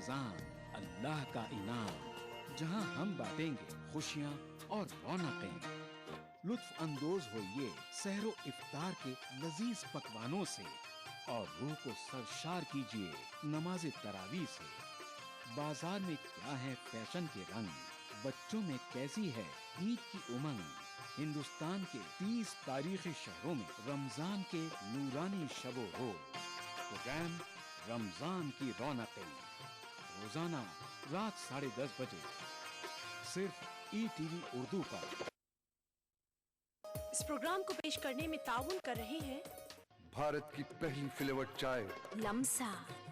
रमजान अल्लाह का इनाम, जहां हम बांटेंगे खुशियां और रौनकें। लुत्फ अंदोज होइए सहरो इफ्तार के लजीज पकवानों से और रूह को सरशार कीजिए नमाज तरावी से। बाजार में क्या है फैशन के रंग, बच्चों में कैसी है ईद की उमंग। हिंदुस्तान के 30 तारीखी शहरों में रमजान के नूरानी शबो रोज। प्रोग्राम रमजान की रौनकें, रोजाना रात 10:30 बजे सिर्फ ETV उर्दू पर। इस प्रोग्राम को पेश करने में ताउन कर रहे हैं भारत की पहली फ्लेवर्ड चाय लम्सा।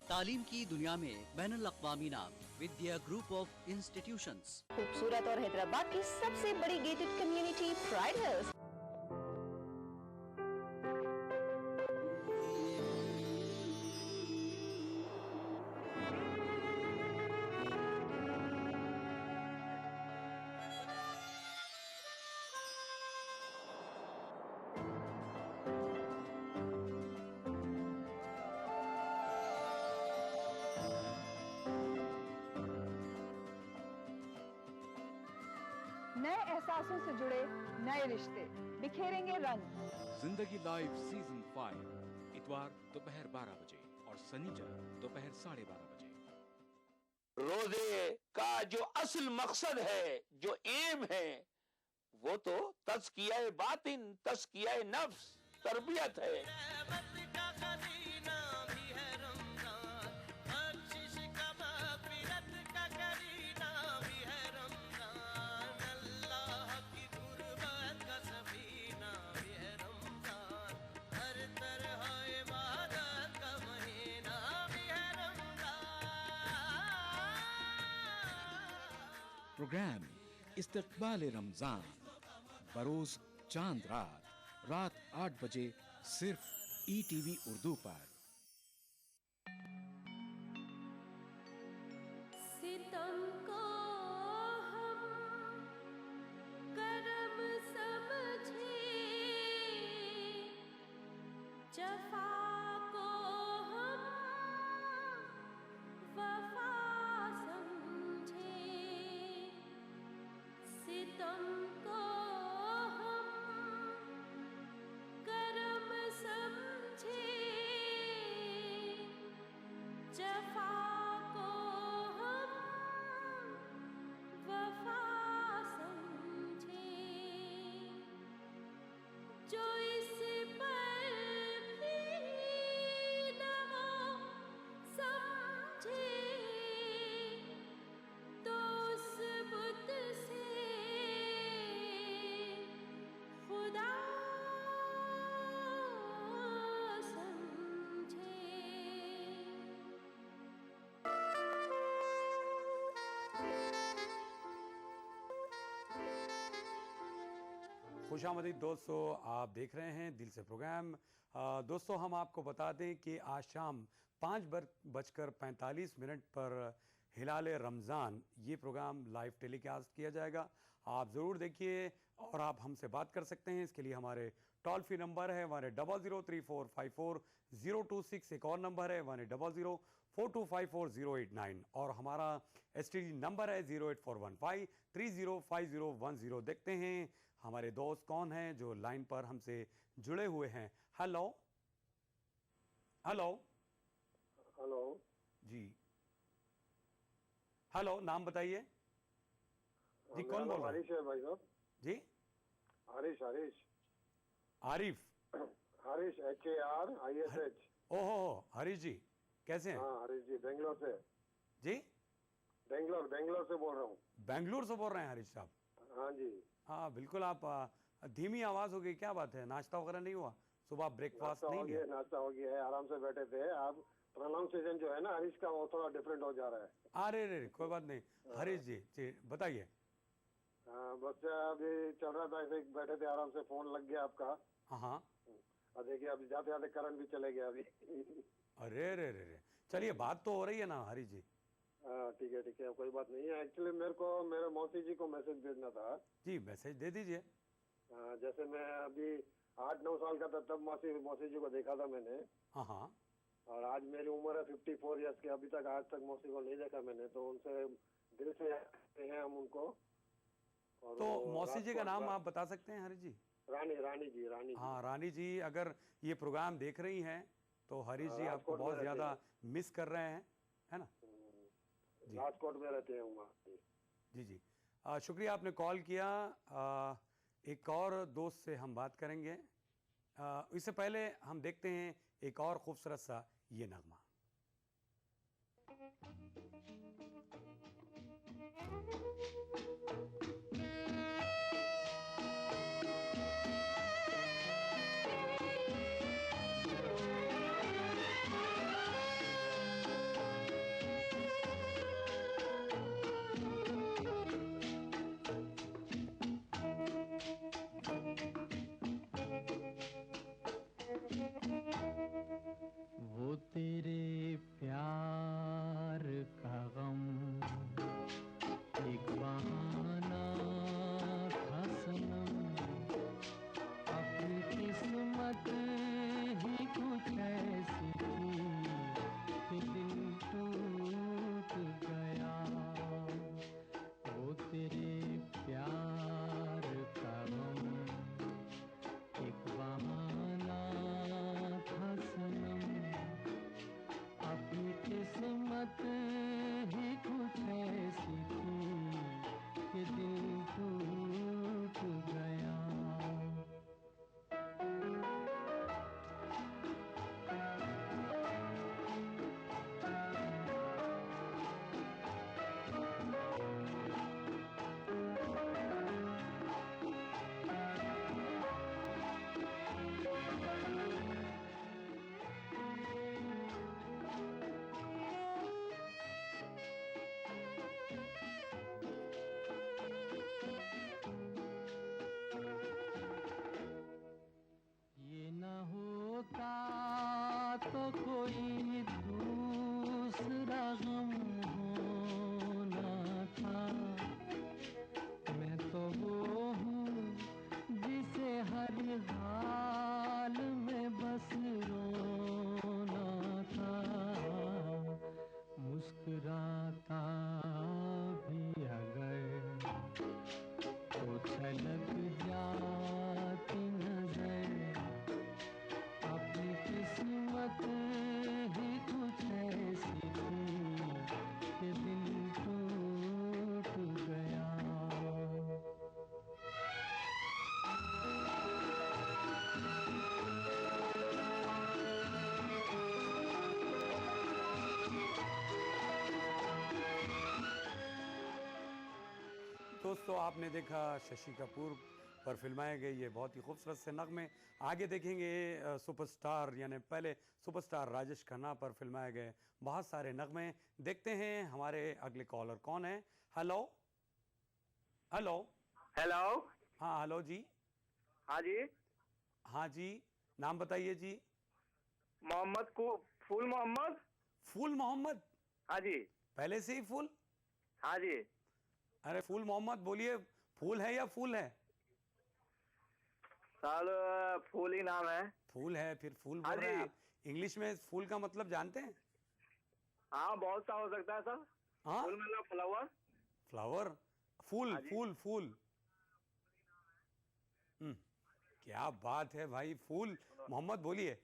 तालीम की दुनिया में बैनुल अक़वामी नाम विद्या ग्रुप ऑफ इंस्टीट्यूशंस। खूबसूरत और हैदराबाद की सबसे बड़ी गेटेड कम्युनिटी प्राइड हिल्स। नए एहसासों से जुड़े नए रिश्ते बिखेरेंगे रंग। जिंदगी लाइव सीजन 5 इतवार दोपहर 12 बजे और शनिचर दोपहर 12:30 बजे। रोजे का जो असल मकसद है, जो एम है, वो तो तज़किया बातिन, तज़किया नफ्स, तरबियत है। प्रोग्राम इस्तकबाल रमजान बरोज चांद रात 8 बजे सिर्फ ETV उर्दू पर। सितम को हम करम समझे, जफा को हम वफा समझे। सितम को हम करम समझे, जफा को हम वफा समझे। जो इस पर भी न वो समझे, तो उस बुत से खुदा समझे। खुशामदीद दोस्तों, आप देख रहे हैं दिल से प्रोग्राम। दोस्तों, हम आपको बता दें कि आज शाम 5:45 पर हिलाल रमज़ान ये प्रोग्राम लाइव टेलीकास्ट किया जाएगा। आप ज़रूर देखिए और आप हमसे बात कर सकते हैं। इसके लिए हमारे टोल फ्री नंबर है 1003454026। एक और नंबर है 104254254089 और हमारा STD नंबर है 08415305010। देखते हैं हमारे दोस्त कौन हैं जो लाइन पर हमसे जुड़े हुए हैं। हेलो हेलो हेलो जी, हेलो, नाम बताइए जी। कौन बोल रहा है? हरीश है भाई साहब जी, हरीश आरिफ। हरीश HARISH। ओहो, हरीश जी कैसे हैं? हाँ हरीश जी, बेंगलोर से जी, बेंगलोर से बोल रहा हूँ। बेंगलुरु से बोल रहे हैं हरीश साहब? हाँ जी। हाँ बिल्कुल। आप धीमी आवाज हो गई, क्या बात है? नाश्ता वगैरह नहीं हुआ? सुबह ब्रेकफास्ट नहीं किया? नाश्ता हो गया है, आराम से बैठे थे। आप प्रोनाउंसिएशन जो है ना हरीश का, वो थोड़ा डिफरेंट हो जा रहा है। अरे रे, कोई बात नहीं। हरीश जी बताइए। हाँ बस अभी चल रहा था, ऐसे बैठे थे, आराम से फोन लग गया आपका। हाँ और देखिए अभी जाते जाते करंट भी चले गया अभी। अरे रे रे, चलिए बात तो हो रही है ना हरीश जी। हाँ ठीक है, कोई बात नहीं है। एक्चुअली मेरे को मेरे मौसी जी को मैसेज भेजना था। जी मैसेज दे दीजिए। जैसे मैं अभी 8-9 साल का था तब मौसी जी को देखा था मैंने। हाँ हाँ। और आज मेरी उम्र है 54 ईयर्स की, अभी तक आज तक मौसी को नहीं देखा मैंने, तो उनसे दिल से याद करते हैं हम उनको। और तो वो मौसी जी का राजकोट नाम में- आप बता सकते हैं हरीश जी? रानी जी। हाँ, रानी जी अगर ये प्रोग्राम देख रही हैं तो हरीश जी आपको राजकोट में बहुत रहते ज़्यादा हैं। मिस कर रहे हैं, है ना? जी। राजकोट में रहते हैं वहाँ। जी। शुक्रिया आपने कॉल किया। एक और दोस्त से हम बात करेंगे। इससे पहले हम देखते हैं एक और खूबसूरत सा ये नगमा। वो तेरे प्यार का गम एक बहाना था सनम, अपनी किस्मत ही कुछ ऐसी थी कि दिल टूट गया। वो तेरे प्यार का गम एक बहाना था सनम, अपनी किस्मत ही कुछ ऐसी थी कि दिल टूट गया। ये न होता तो कोई दूसरा गम होना था, मैं तो वो हूँ जिसे हर हाल में बस रोना था। मुस्कुराता भी अगर तो छलक जाती नजर, अपनी किस्मत ही कुछ ऐसी थी कि दिल टूट गया। दोस्तों, आपने देखा शशि कपूर पर फिल्माए गए ये बहुत ही खूबसूरत से नगमे। आगे देखेंगे सुपरस्टार यानी पहले सुपरस्टार राजेश खन्ना पर फिल्माए गए बहुत सारे नगमे। देखते हैं हमारे अगले कॉलर कौन है। Hello hello hello. हाँ हेलो जी। हाँ जी। हाँ जी, नाम बताइए जी। मोहम्मद को फूल मोहम्मद। फूल मोहम्मद? हाँ जी। पहले से ही फूल? हाँ जी। अरे फूल मोहम्मद बोलिए, फूल है या फूल है? सर फूल ही नाम है। फूल है, फिर फूल हाँ बोल रहे हैं जी। आप। इंग्लिश में फूल का मतलब जानते हैं? हाँ बहुत सा हो सकता है सर। हाँ? फूल मतलब फ्लावर। फ्लावर, फूल हाँ जी। फूल फूल। क्या बात है भाई, फूल मोहम्मद बोलिए,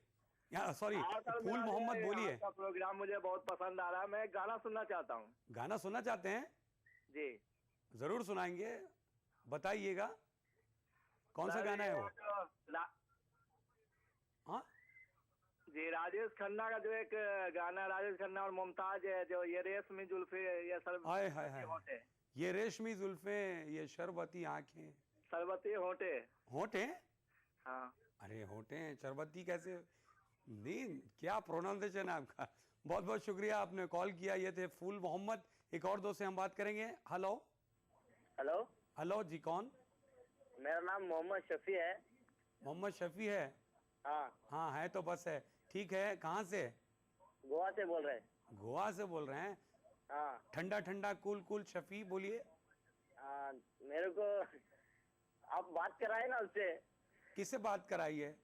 या सॉरी हाँ सर, फूल मेरा मोहम्मद ये बोलिए। आपका प्रोग्राम मुझे बहुत पसंद आ रहा है, मैं गाना सुनना चाहता हूँ। गाना सुनना चाहते हैं? जी जरूर सुनाएंगे, बताइएगा कौन सा सर, गाना है ये वो? जो हाँ जी राजेश खन्ना का जो एक गाना, राजेश खन्ना और मुमताज है, जो ये रेशमी जुल्फे ये सर हाय हाय हाय, होंठे, ये रेशमी जुल्फे, ये शरबती आंखें। शरबती होंठे। होंठे? हाँ अरे होंठे हैं, शरबती कैसे? नहीं, क्या प्रोनाउंसिएशन है आपका। बहुत बहुत शुक्रिया, आपने कॉल किया। ये थे फूल मोहम्मद। एक और दोस्त से हम बात करेंगे। हेलो हेलो हेलो जी, कौन? मेरा नाम मोहम्मद शफी है। मोहम्मद शफी है? हाँ हाँ है तो बस है। ठीक है, कहाँ से? गोवा से बोल रहे हैं। गोवा से बोल रहे हैं? हाँ ठंडा ठंडा कूल कूल शफी बोलिए। मेरे को आप बात कराए ना उससे। किससे बात कराई है?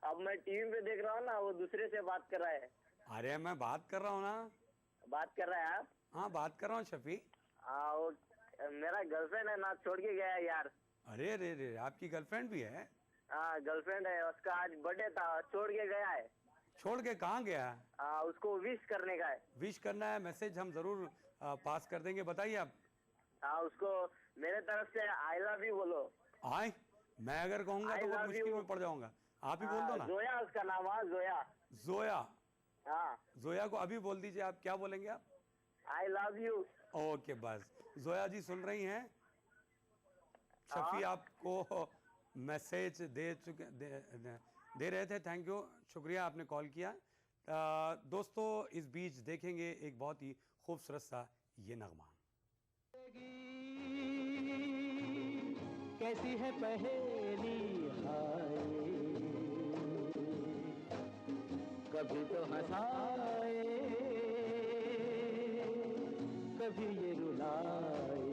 अब मैं टीवी पे देख रहा हूँ ना, वो दूसरे से बात कर रहा है। अरे मैं बात कर रहा हूँ ना। बात कर रहे हैं आप? हाँ बात कर रहा हूँ शफी। हाँ, वो मेरा गर्लफ्रेंड है ना, छोड़ के गया यार। अरे अरे अरे, आपकी गर्लफ्रेंड भी है? हाँ गर्लफ्रेंड है, उसका आज बर्थडे था, छोड़ के गया है। छोड़ के कहाँ गया? उसको विश करने का है। विश करना है, मैसेज हम जरूर पास कर देंगे, बताइए आप। हाँ, उसको मेरे तरफ से आई लव यू बोलो। आए, मैं अगर कहूँगा तो वो मुश्किल में पड़ जाऊंगा, आप ही बोल दो ना। जोया उसका नाम है, जोया। जोया? हाँ, जोया को अभी बोल दीजिए। आप क्या बोलेंगे आप? I love you. ओके बस, जोया जी सुन रही हैं, शफी आपको मैसेज दे रहे थे। थैंक यू, शुक्रिया आपने कॉल किया। दोस्तों इस बीच देखेंगे एक बहुत ही खूबसूरत सा ये नगमा। कैसी है पहेली हाय, कभी तो हंसाए कभी ये रुलाए,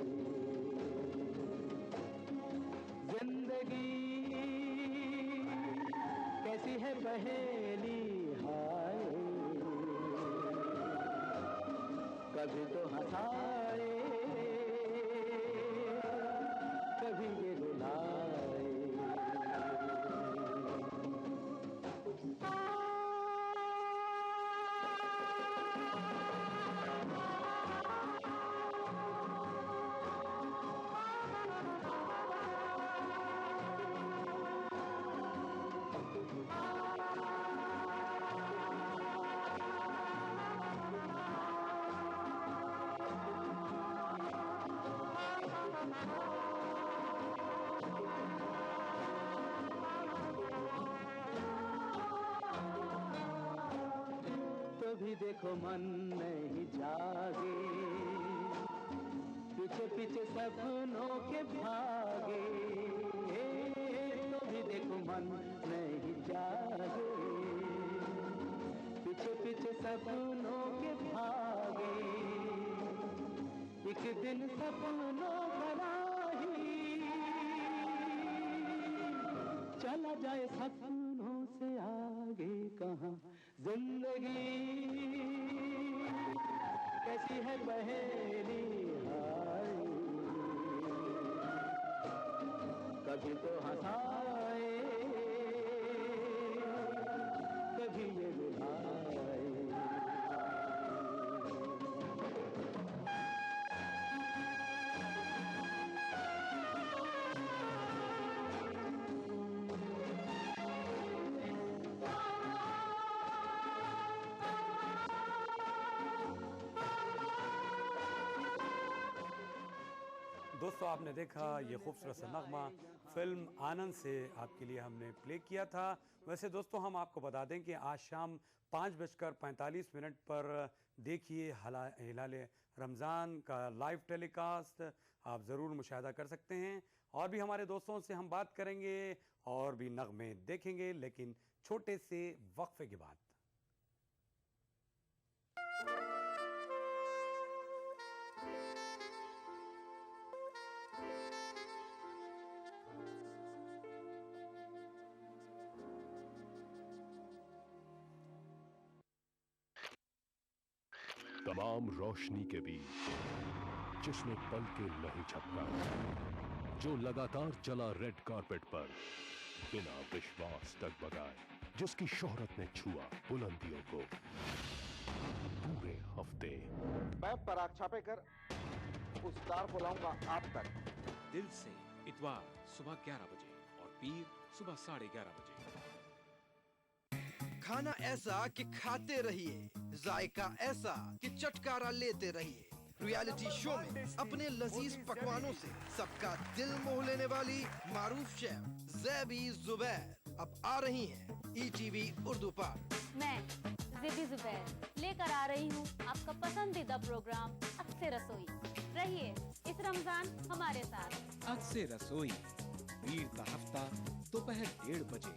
जिंदगी कैसी है पहेली हाय, कभी तो हंसाए कभी ये रुलाए। तो भी देखो मन नहीं जागे, पीछे पीछे सपनों के भागे, तो भी देखो मन नहीं जागे, पीछे पीछे सपनों के भागे, एक दिन सपनों भरा ही चला जाए सपनों से आगे कहाँ। जिंदगी कैसी है पहेली हाय, कभी तो हंसाए कभी ये रुलाए। दोस्तों आपने देखा ये खूबसूरत सा नगमा फिल्म आनंद से आपके लिए हमने प्ले किया था। वैसे दोस्तों हम आपको बता दें कि आज शाम 5:45 पर देखिए हिलाल रमज़ान का लाइव टेलीकास्ट आप ज़रूर मुशाहिदा कर सकते हैं। और भी हमारे दोस्तों से हम बात करेंगे और भी नगमे देखेंगे, लेकिन छोटे से वक्फे के बाद। तमाम रोशनी के बीच जिसने पल के नहीं झपका, जो लगातार चला रेड कारपेट पर बिना विश्वास डगमगाए, जिसकी शोहरत ने छुआ बुलंदियों को पूरे हफ्ते। मैं पराग छापेकर उस स्टार को लाऊंगा आप तक। दिल से इतवार सुबह 11 बजे और पीर सुबह 11:30 बजे। खाना ऐसा कि खाते रहिए, जायका ऐसा कि चटकारा लेते रहिए। रियलिटी शो में अपने लजीज पकवानों से सबका दिल मोह लेने वाली मारूफ शेफ ज़ैबी ज़ुबैर अब आ रही हैं ETV उर्दू पर। मैं ज़ैबी ज़ुबैर लेकर आ रही हूँ आपका पसंदीदा प्रोग्राम अक्से रसोई। रहिए इस रमजान हमारे साथ। अक्से रसोई पीर का हफ्ता दोपहर 1:30 बजे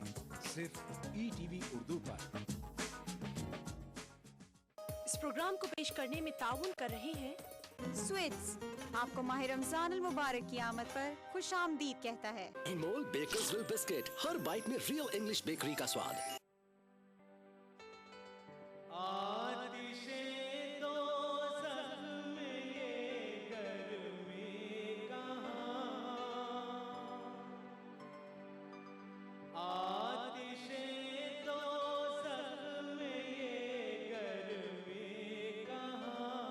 सिर्फ ETV उर्दू पर। इस प्रोग्राम को पेश करने में ताउन कर रहे हैं स्वीट्स, आपको माह रमजान अल मुबारक की आमद पर खुश आमदीद कहता है। अनमोल बेकर्सविल बिस्किट, हर बाइट में रियल इंग्लिश बेकरी का स्वाद। आतिशे दोज़ख में ये गर्मी कहाँ, आतिशे दोज़ख में ये गर्मी कहाँ,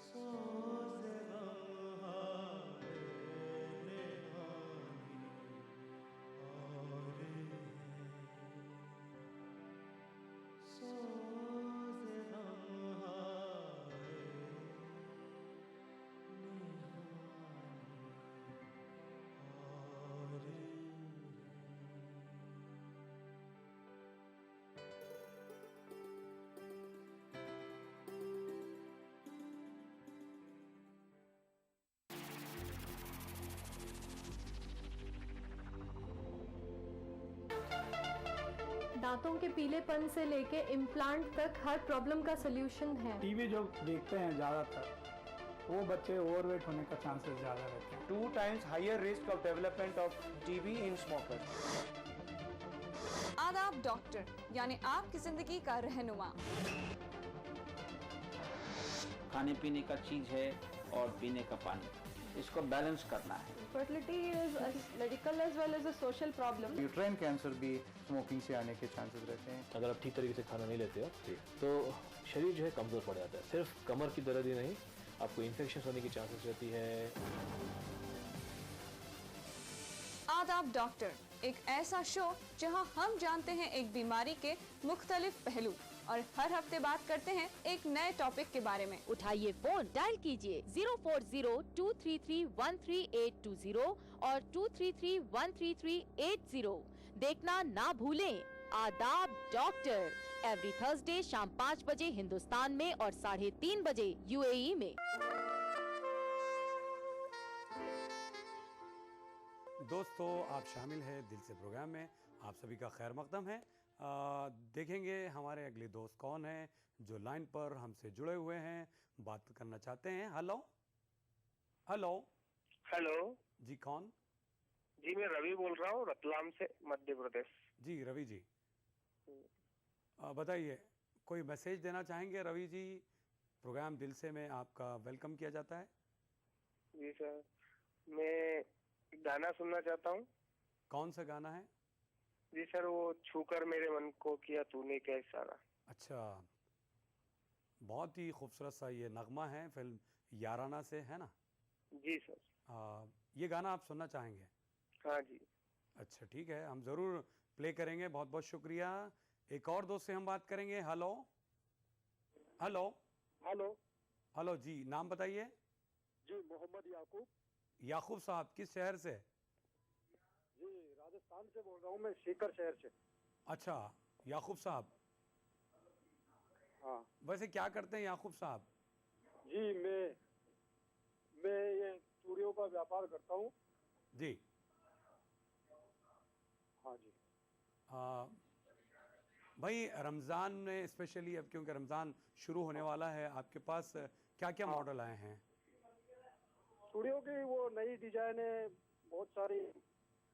सोज़ गम हारे निहानी और सोज़ गम हारे दांतों के पीलेपन से लेके इम्प्लांट तक हर प्रॉब्लम का सलूशन है। टीवी जो देखते हैं ज़्यादातर वो बच्चे ओवरवेट होने का चांसेस ज़्यादा रहते हैं। 2 times higher risk of development of TB in smokers. आदाब डॉक्टर, यानी आपकी जिंदगी का रहनुमा। खाने पीने का चीज है और पीने का पानी, इसको बैलेंस करना है। Fertility is a medical as well as a social problem. Uterine cancer भी स्मोकिंग से आने के चांसेस रहते हैं। अगर आप ठीक तरीके से खाना नहीं लेते हो तो शरीर जो है कमज़ोर पड़ जाता है। सिर्फ कमर की दर्द ही नहीं, आपको इन्फेक्शन होने की चांसेस रहती है। आदाब डॉक्टर, एक ऐसा शो जहां हम जानते हैं एक बीमारी के मुख्तलिफ पहलू और हर हफ्ते बात करते हैं एक नए टॉपिक के बारे में। उठाइए फोन, डायल कीजिए 040-233-13820 और 233-13380। देखना ना भूलें आदाब डॉक्टर, एवरी थर्सडे शाम 5 बजे हिंदुस्तान में और 3:30 बजे यूएई में। दोस्तों, आप शामिल हैं दिल से प्रोग्राम में, आप सभी का खैर मकदम है। देखेंगे हमारे अगले दोस्त कौन हैं जो लाइन पर हमसे जुड़े हुए हैं, बात करना चाहते हैं। हेलो हेलो हेलो जी, कौन? जी मैं रवि बोल रहा हूँ, रतलाम से, मध्य प्रदेश। जी रवि जी, बताइए, कोई मैसेज देना चाहेंगे? रवि जी, प्रोग्राम दिल से में आपका वेलकम किया जाता है। जी सर, मैं गाना सुनना चाहता हूँ। कौन सा गाना है? जी सर, वो छूकर मेरे मन को किया तूने क्या इशारा। अच्छा, बहुत ही खूबसूरत सा ये नगमा है, फिल्म याराना से, है ना? जी सर। ये गाना आप सुनना चाहेंगे? हाँ जी। अच्छा ठीक है, हम ज़रूर प्ले करेंगे। बहुत बहुत शुक्रिया। एक और दोस्त से हम बात करेंगे। हेलो हेलो हेलो हेलो जी, नाम बताइए। जी मोहम्मद याकूब। याकूब साहब, किस शहर से? जी राजस्थान से बोल रहा हूँ मैं, सीकर शहर से। अच्छा याकूब साहब, हाँ वैसे क्या करते हैं याकूब साहब? जी मैं ये चूड़ियों का व्यापार करता हूँ। जी हाँ जी। भाई रमज़ान में स्पेशली, अब क्योंकि रमज़ान शुरू होने वाला है, आपके पास क्या क्या मॉडल आए हैं? चूड़ियों की वो नई डिजाइन है बहुत सारी।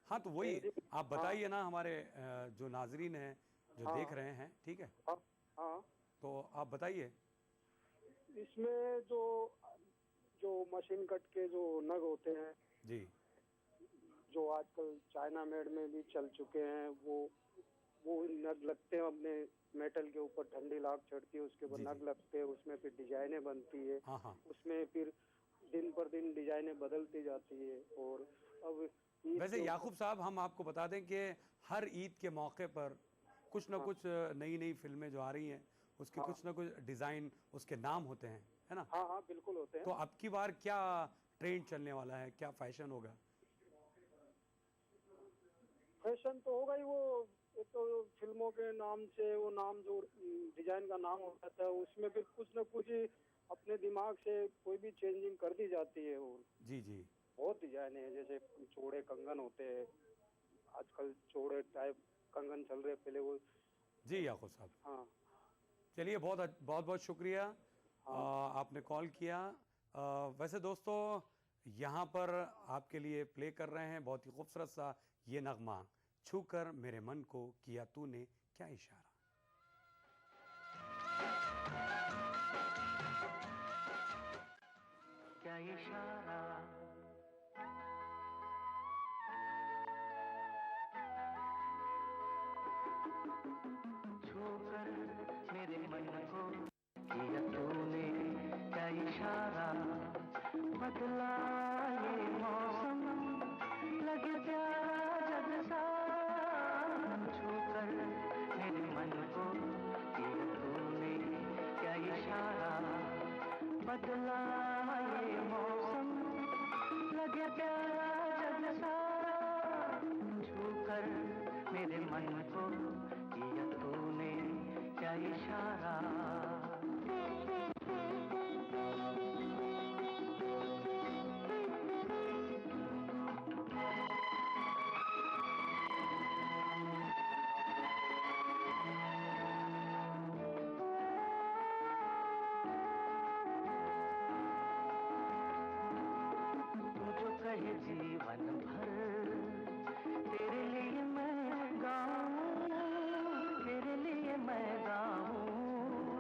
हाँ तो वही आप बताइए ना, हमारे जो नाजरीन हैं जो देख रहे हैं, ठीक है? हाँ तो आप बताइए। इसमें जो मशीन कट के जो नग होते हैं जी, जो आजकल चाइना मेड में भी चल चुके हैं, वो नग लगते हैं अपने मेटल के ऊपर, ठंडी लाग चढ़ती है, उसके ऊपर नग लगते हैं, उसमें फिर डिजाइनें बनती है। हाँ। उसमें फिर दिन पर दिन डिजाइनें बदलती जाती है। और अब वैसे याकूब साहब, हम आपको बता दें कि हर ईद के मौके पर कुछ ना कुछ नई नई फिल्में जो आ रही हैं, उसके कुछ ना कुछ डिज़ाइन, उसके नाम होते हैं, है ना? हाँ बिल्कुल होते हैं। तो अब की बार क्या ट्रेंड चलने वाला है, क्या फैशन होगा? फैशन तो होगा ही, वो एक तो फिल्मों के नाम से वो नाम जो डिजाइन का नाम होता है, उसमें फिर कुछ न कुछ अपने दिमाग से कोई भी चेंजिंग कर दी जाती है। वो जी बहुत डिजाइन है, जैसे चौड़े कंगन होते हैं, आजकल चौड़े टाइप कंगन चल रहे, पहले वो। जी याकूब साहब, हाँ चलिए, बहुत बहुत शुक्रिया। आपने कॉल किया। वैसे दोस्तों, यहाँ पर आपके लिए प्ले कर रहे हैं बहुत ही खूबसूरत सा ये नगमा, छूकर मेरे मन को किया तूने क्या इशारा। क्या इशारा छूकर मेरे मन को किया तूने, क्या इशारा बदला ये मौसम, लगे प्यारा जग सा। छूकर मेरे मन को किया तूने, क्या इशारा बदला ये मौसम, लगे प्यारा जग सा। छूकर मेरे मन को किया तूने, क्या इशारा। कहे जीवन भर तेरे लिए मैं गाऊं, तेरे लिए मैं गाऊं,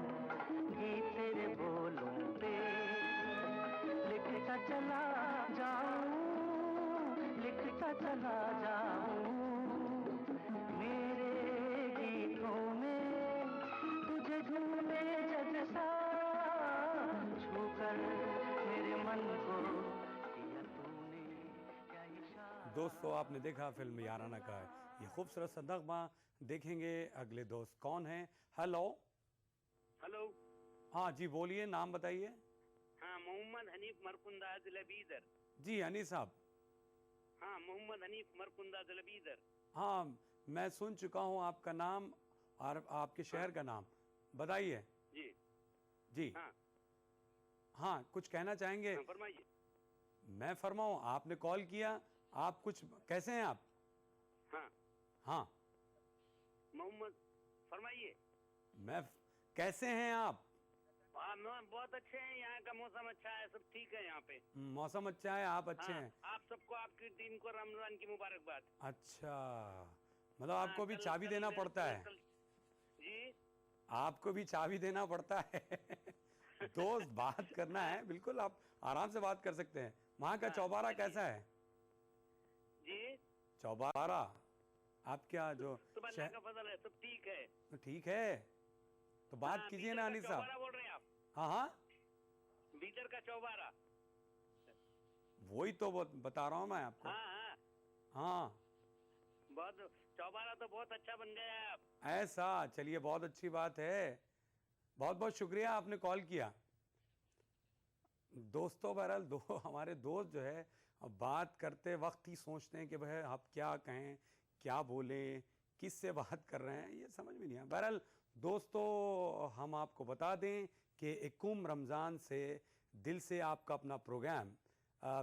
गीत तेरे बोलों पे लिखता चला जाऊं, लिखता चला जाऊं। मेरे गीतों में तुझे ढूंढे जग सा। छूकर मेरे मन को दोस्तों, आपने देखा फिल्म याराना का ये खूबसूरत सा नगमा। देखेंगे अगले दोस्त कौन हैं। Hello hello. हाँ जी, बोलिए, नाम बताइए। हाँ, मोहम्मद हनीफ मरकुंदाज लबीदर। जी हनीफ साहब। हाँ, मोहम्मद हनीफ मरकुंदाज लबीदर। हाँ, मैं सुन चुका हूँ आपका नाम और आपके शहर का नाम। बताइए। जी जी। हाँ, हाँ, कुछ कहना चाहेंगे? हाँ, फरमाइए। मैं फरमाऊँ, आपने कॉल किया, आप कुछ कैसे हैं आप? हाँ हाँ, मोहम्मद, फरमाइए। मैं कैसे हैं आप? बहुत अच्छे हैं, यहाँ का मौसम अच्छा है, सब ठीक है यहाँ पे। मौसम अच्छा है, आप अच्छे हैं। आप सबको, आपकी टीम को रमजान की मुबारकबाद। अच्छा, मतलब आपको भी चाबी देना पड़ता है? जी, आपको भी चाबी देना पड़ता है। दोस्त, बात करना है, बिल्कुल आप आराम से बात कर सकते हैं। वहाँ का चौबारा कैसा है? जी, चौबारा आप क्या जो अल्लाह का फजल है, सब ठीक है। तो ठीक है, तो बात कीजिए ना अनिल साहब। बोल रहे हैं आप? हाँ हाँ, बीदर का चौबारा। वही तो बता रहा हूँ मैं आपको। हाँ हाँ हाँ, बहुत चौबारा तो बहुत अच्छा बन गया है आप। ऐसा, चलिए बहुत अच्छी बात है। बहुत बहुत शुक्रिया, आपने कॉल किया। दोस्तों, बहरहाल हमारे दोस्त जो है बात करते वक्त ही सोचते हैं कि भाई आप क्या कहें, क्या बोलें, किससे बात कर रहे हैं, ये समझ में नहीं आया। बहरहाल दोस्तों, हम आपको बता दें कि 21 रमज़ान से दिल से आपका अपना प्रोग्राम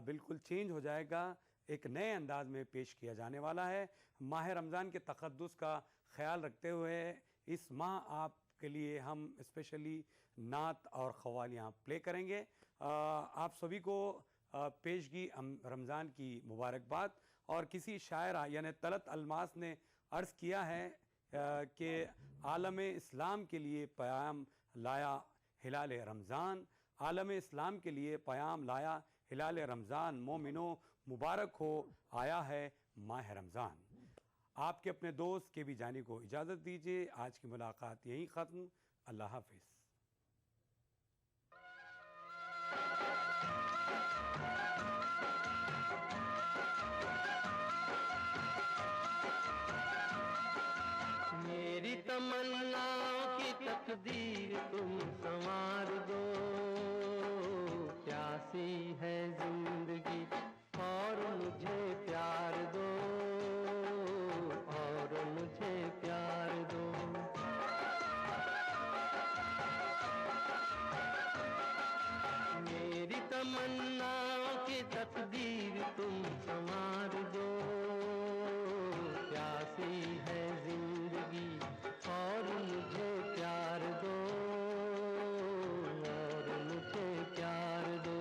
बिल्कुल चेंज हो जाएगा, एक नए अंदाज में पेश किया जाने वाला है। माह रमज़ान के तक़द्दुस का ख्याल रखते हुए इस माह आपके लिए हम स्पेशली नात और ख़वालियाँ प्ले करेंगे। आप सभी को पेशगी रमज़ान की मुबारकबाद। और किसी शायरा यानी तलत अलमास ने अर्ज़ किया है कि आलम इस्लाम के लिए पैगाम लाया हिलाल रमज़ान, आलम इस्लाम के लिए पैगाम लाया हिलाल रमज़ान, मोमिनो मुबारक हो आया है माह रमज़ान। आपके अपने दोस्त के भी जाने को इजाज़त दीजिए। आज की मुलाकात यहीं ख़त्म। अल्लाह हाफ़िज़। मेरी तमन्नाओं की तकदीर तुम संवार दो, प्यासी है जिंदगी और मुझे प्यार दो, और मुझे प्यार दो। मेरी तमन्नाओं की तकदीर तुम संवार दो, प्यासी है जिंदगी और मुझे प्यार दो, और मुझे प्यार दो।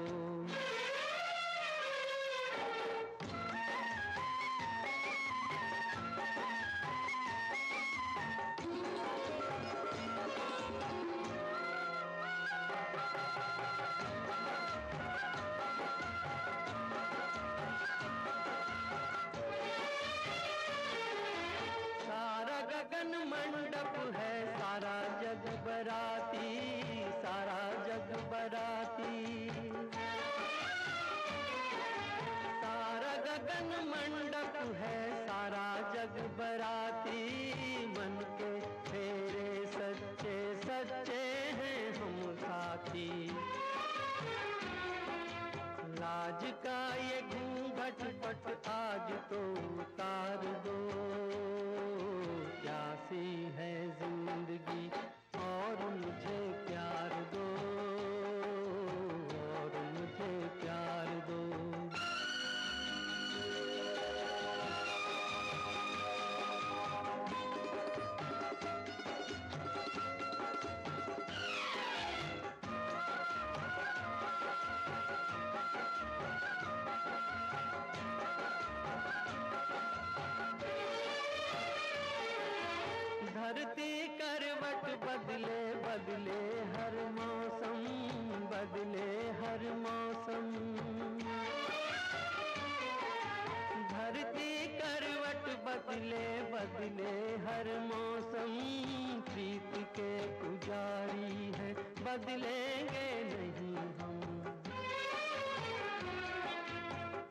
है सारा जग बराती मन के तेरे सच्चे सच्चे हैं हम साथी लाज का ये घूंघट पट आज तो उतार दो प्यासी है जिंदगी और मुझे प्यार दो और मुझे प्यार दो धरती करवट बदले बदले हर मौसम बदले हर मौसम धरती करवट बदले बदले हर मौसम प्रीत के पुजारी है बदलेंगे नहीं हम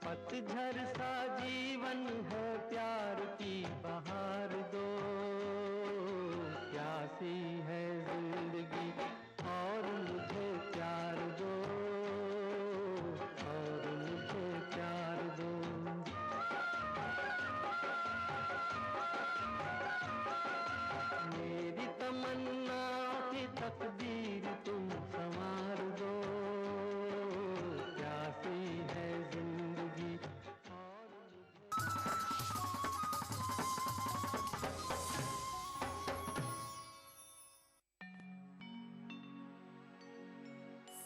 पतझर सा जीवन है प्यार की बहार दो प्यासी है जिंदगी और मुझे प्यार दो और मुझे प्यार दो मेरी तमन्ना की तकदीर तुम संवार दो प्यासी है जिंदगी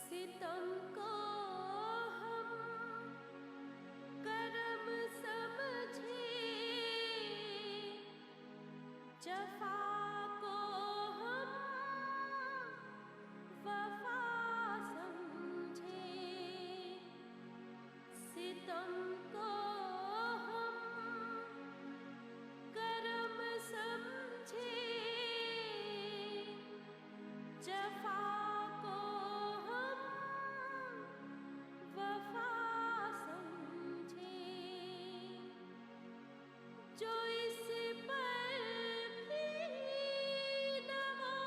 सितम को हम करम समझे जफा को हम वफा समझे सितम को हम करम समझे जफा को हम वफा समझे जो इस पर भी न वो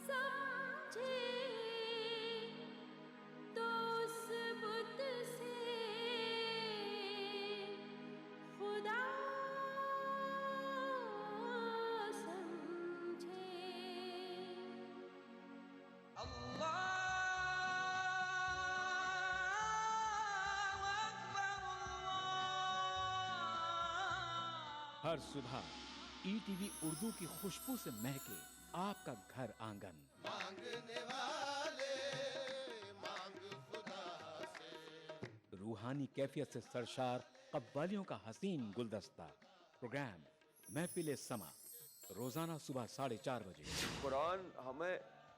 समझे तो उस बुत से खुदा हर सुबह ईटीवी उर्दू की खुशबू से महके आपका घर आंगन मांगने वाले मांग खुदा से रूहानी कैफियत से सरशार कव्वालियों का हसीन गुलदस्ता प्रोग्राम महफिल समा रोजाना सुबह 4:30 बजे। कुरान हमें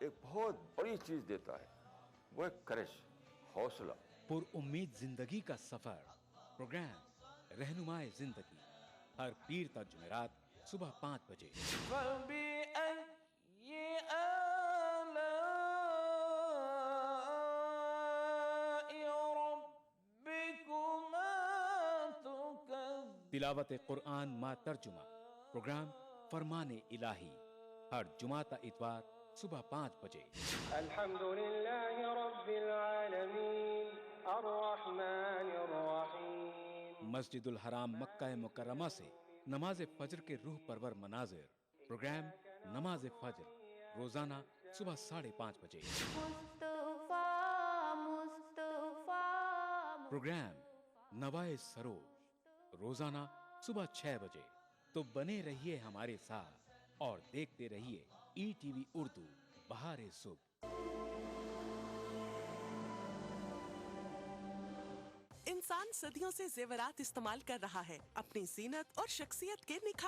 एक बहुत बड़ी चीज देता है वो है करिश हौसला पुरउम्मीद जिंदगी का सफर प्रोग्राम रहनुमाए जिंदगी हर पीर तक जुमेरात सुबह 5 बजे। तिलावत कुरान मा तर्जुमा प्रोग्राम फरमाने इलाही हर जुमाता इतवार सुबह 5 बजे। अल्हम्दुलिल्लाहि रब्बिल आलमीन अर्रहमानिर रहीम। मस्जिदुल हराम मक्का मुकर्रमा से नमाज फजर के रूह परवर मनाजिर प्रोग्राम नमाज फजर रोजाना सुबह 5:30 बजे। प्रोग्राम नवाए सरोज रोजाना सुबह 6 बजे। तो बने रहिए हमारे साथ और देखते रहिए ईटीवी उर्दू बहारे सुबह। इंसान सदियों से जेवरात इस्तेमाल कर रहा है अपनी जीनत और शख्सियत के निखार